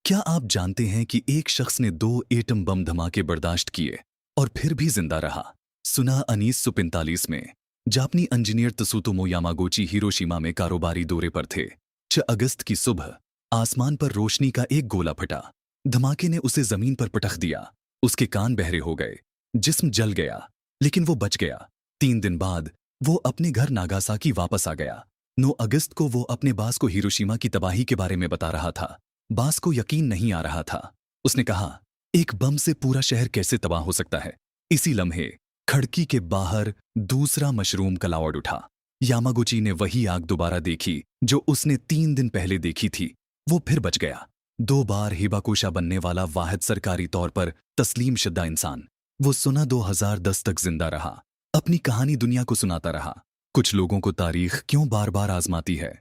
क्या आप जानते हैं कि एक शख्स ने 2 एटम बम धमाके बर्दाश्त किए और फिर भी जिंदा रहा? सुना 1945 में जापानी इंजीनियर तसुतोमो यामागुची हिरोशिमा में कारोबारी दौरे पर थे। 6 अगस्त की सुबह आसमान पर रोशनी का एक गोला फटा। धमाके ने उसे जमीन पर पटक दिया। उसके कान बहरे हो गए, जिस्म जल गया, लेकिन वो बच गया। 3 दिन बाद वो अपने घर नागासाकी वापस आ गया। 9 अगस्त को वो अपने बास को हिरोशिमा की तबाही के बारे में बता रहा था। बास को यकीन नहीं आ रहा था। उसने कहा, एक बम से पूरा शहर कैसे तबाह हो सकता है? इसी लम्हे खिड़की के बाहर दूसरा मशरूम क्लाउड उठा। यामागुची ने वही आग दोबारा देखी जो उसने 3 दिन पहले देखी थी। वो फिर बच गया। 2 बार हिबाकुशा बनने वाला वाहिद सरकारी तौर पर तस्लीम शुदा इंसान। वो सुना 2010 तक जिंदा रहा। अपनी कहानी दुनिया को सुनाता रहा। कुछ लोगों को तारीख क्यों बार बार आजमाती है?